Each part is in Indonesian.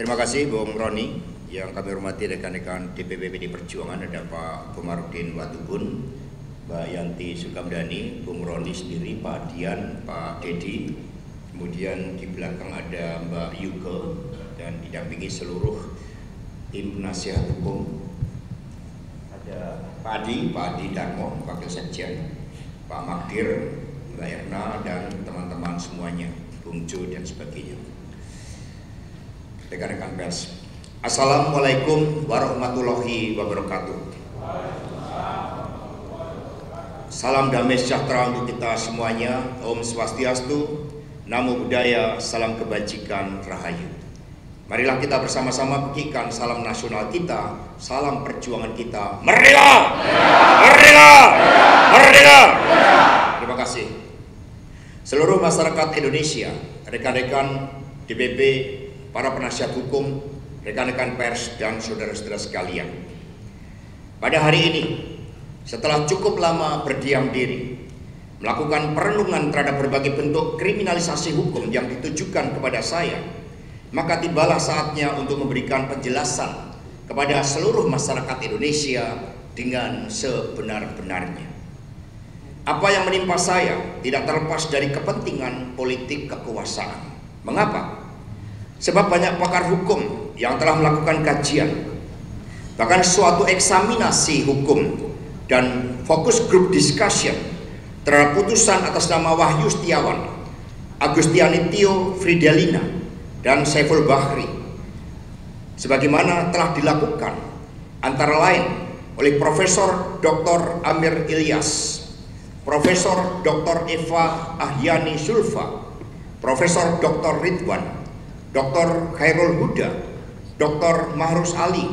Terima kasih Bung Roni. Yang kami hormati rekan-rekan DPP PD Perjuangan, ada Pak Komarudin Watubun, Mbak Yanti Sukamdhani, Bung Roni sendiri, Pak Dian, Pak Dedi. Kemudian di belakang ada Mbak Yuke dan didampingi seluruh tim nasihat hukum. Ada Pak Adi Darmo, Wakil Sekjen, Pak Magdir, Mbak Erna, dan teman-teman semuanya, Bung Jo dan sebagainya. Rekan-rekan pers, Assalamualaikum warahmatullahi wabarakatuh. Salam damai sejahtera untuk kita semuanya. Om Swastiastu, Namo Buddhaya, salam kebajikan, rahayu. Marilah kita bersama-sama pekikan salam nasional kita, salam perjuangan kita. Merdeka! Merdeka! Merdeka! Terima kasih. Seluruh masyarakat Indonesia, rekan-rekan DPP, para penasihat hukum, rekan-rekan pers, dan saudara-saudara sekalian. Pada hari ini, setelah cukup lama berdiam diri, melakukan perenungan terhadap berbagai bentuk kriminalisasi hukum yang ditujukan kepada saya, maka tibalah saatnya untuk memberikan penjelasan kepada seluruh masyarakat Indonesia dengan sebenar-benarnya. Apa yang menimpa saya tidak terlepas dari kepentingan politik kekuasaan. Mengapa? Sebab banyak pakar hukum yang telah melakukan kajian, bahkan suatu eksaminasi hukum dan fokus group discussion terhadap putusan atas nama Wahyu Setiawan, Agustiani Tio Fridelina, dan Saiful Bahri, sebagaimana telah dilakukan antara lain oleh Profesor Dr. Amir Ilyas, Profesor Dr. Eva Ahyani Sulfa, Profesor Dr. Ridwan, Dr. Khairul Huda, Dr. Mahrus Ali,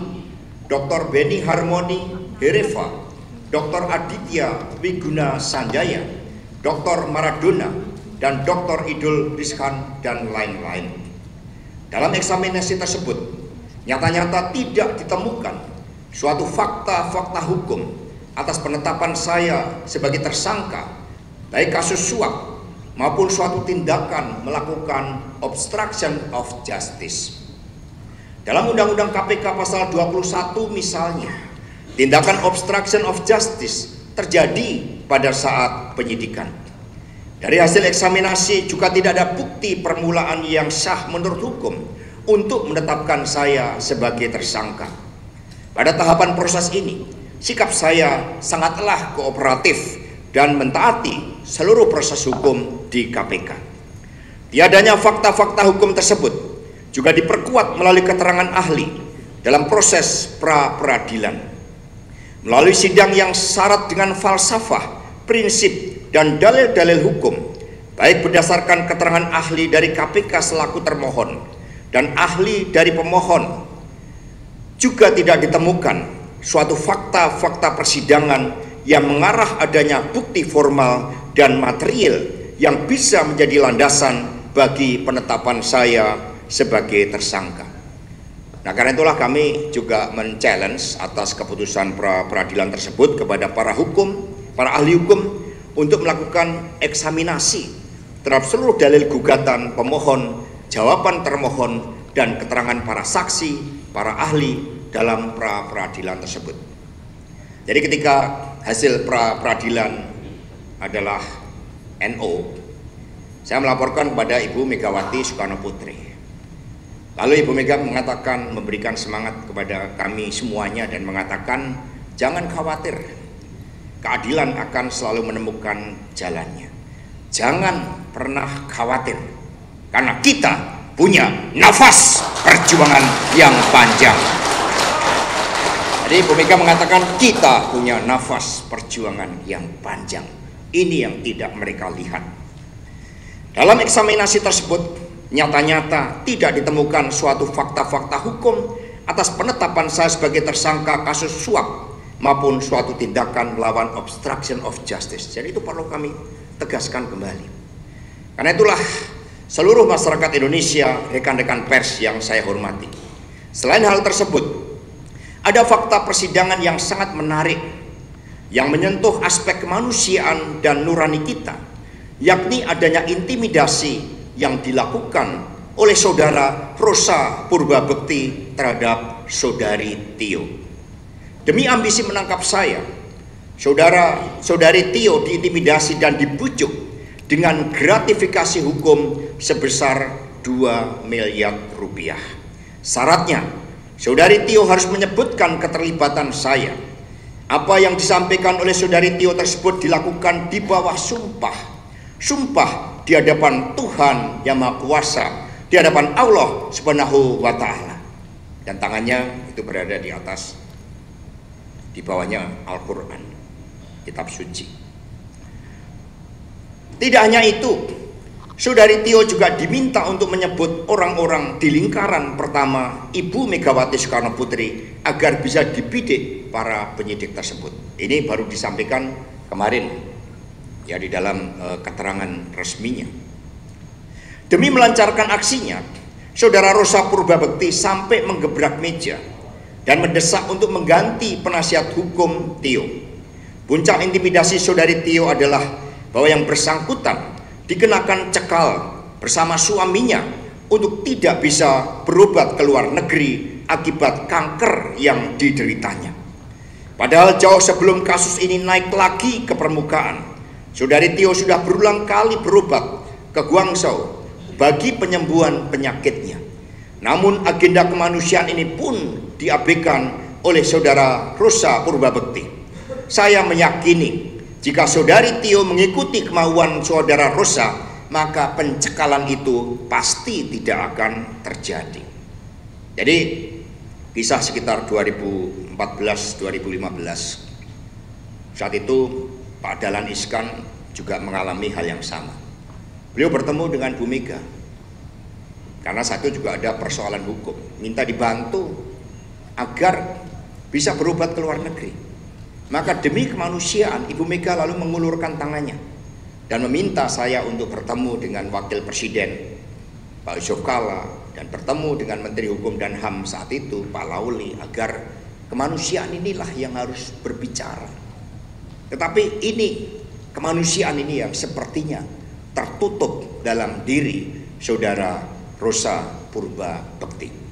Dr. Beni Harmoni Hereva, Dr. Aditya Wiguna Sanjaya, Dr. Maradona, dan Dr. Idul Rizkan, dan lain-lain. Dalam eksaminasi tersebut, nyata-nyata tidak ditemukan suatu fakta-fakta hukum atas penetapan saya sebagai tersangka, baik kasus suap maupun suatu tindakan melakukan obstruction of justice. Dalam Undang-Undang KPK pasal 21 misalnya, tindakan obstruction of justice terjadi pada saat penyidikan. Dari hasil eksaminasi juga tidak ada bukti permulaan yang sah menurut hukum untuk menetapkan saya sebagai tersangka. Pada tahapan proses ini, sikap saya sangatlah kooperatif dan mentaati seluruh proses hukum di KPK. Tiadanya fakta-fakta hukum tersebut juga diperkuat melalui keterangan ahli dalam proses pra-peradilan. Melalui sidang yang syarat dengan falsafah, prinsip, dan dalil-dalil hukum, baik berdasarkan keterangan ahli dari KPK selaku termohon dan ahli dari pemohon, juga tidak ditemukan suatu fakta-fakta persidangan yang mengarah adanya bukti formal dan material yang bisa menjadi landasan bagi penetapan saya sebagai tersangka. Nah, karena itulah kami juga men-challenge atas keputusan pra-peradilan tersebut kepada para ahli hukum untuk melakukan eksaminasi terhadap seluruh dalil gugatan pemohon, jawaban termohon, dan keterangan para saksi, para ahli dalam pra-peradilan tersebut. Jadi ketika hasil pra-peradilan adalah NO, saya melaporkan kepada Ibu Megawati Soekarno Putri. Lalu Ibu Mega mengatakan, memberikan semangat kepada kami semuanya dan mengatakan, jangan khawatir, keadilan akan selalu menemukan jalannya. Jangan pernah khawatir, karena kita punya nafas perjuangan yang panjang. Jadi Ibu Mega mengatakan kita punya nafas perjuangan yang panjang. Ini yang tidak mereka lihat. Dalam eksaminasi tersebut, nyata-nyata tidak ditemukan suatu fakta-fakta hukum atas penetapan saya sebagai tersangka kasus suap maupun suatu tindakan melawan obstruction of justice. Jadi itu perlu kami tegaskan kembali. Karena itulah seluruh masyarakat Indonesia, rekan-rekan pers yang saya hormati, selain hal tersebut, ada fakta persidangan yang sangat menarik yang menyentuh aspek kemanusiaan dan nurani kita, yakni adanya intimidasi yang dilakukan oleh saudara Rosa Purbabekti terhadap saudari Tio. Demi ambisi menangkap saya, saudari Tio diintimidasi dan dibujuk dengan gratifikasi hukum sebesar 2 miliar rupiah. Syaratnya, saudari Tio harus menyebutkan keterlibatan saya. Apa yang disampaikan oleh saudari Tio tersebut dilakukan di bawah sumpah. Sumpah di hadapan Tuhan yang Maha Kuasa, di hadapan Allah Subhanahu wa Ta'ala. Dan tangannya itu berada di atas, di bawahnya Al-Quran, kitab suci. Tidak hanya itu, saudari Tio juga diminta untuk menyebut orang-orang di lingkaran pertama Ibu Megawati Soekarno Putri agar bisa dibidik para penyidik tersebut. Ini baru disampaikan kemarin ya di dalam keterangan resminya. Demi melancarkan aksinya, saudara Rosa Purbabekti sampai menggebrak meja dan mendesak untuk mengganti penasihat hukum Tio. Puncak intimidasi saudari Tio adalah bahwa yang bersangkutan dikenakan cekal bersama suaminya untuk tidak bisa berobat ke luar negeri akibat kanker yang dideritanya. Padahal jauh sebelum kasus ini naik lagi ke permukaan, saudari Tio sudah berulang kali berobat ke Guangzhou bagi penyembuhan penyakitnya. Namun agenda kemanusiaan ini pun diabaikan oleh saudara Rosa Purbabekti. Saya meyakini jika saudari Tio mengikuti kemauan saudara Rosa, maka pencekalan itu pasti tidak akan terjadi. Jadi kisah sekitar 2014-2015, saat itu Pak Dahlan Iskan juga mengalami hal yang sama. Beliau bertemu dengan Bu Mega karena satu juga ada persoalan hukum, minta dibantu agar bisa berobat ke luar negeri. Maka demi kemanusiaan Ibu Mega lalu mengulurkan tangannya dan meminta saya untuk bertemu dengan Wakil Presiden Pak Yusuf Kalla dan bertemu dengan Menteri Hukum dan HAM saat itu Pak Lauli, agar kemanusiaan inilah yang harus berbicara. Tetapi ini, kemanusiaan ini yang sepertinya tertutup dalam diri saudara Rosa Purbabekti.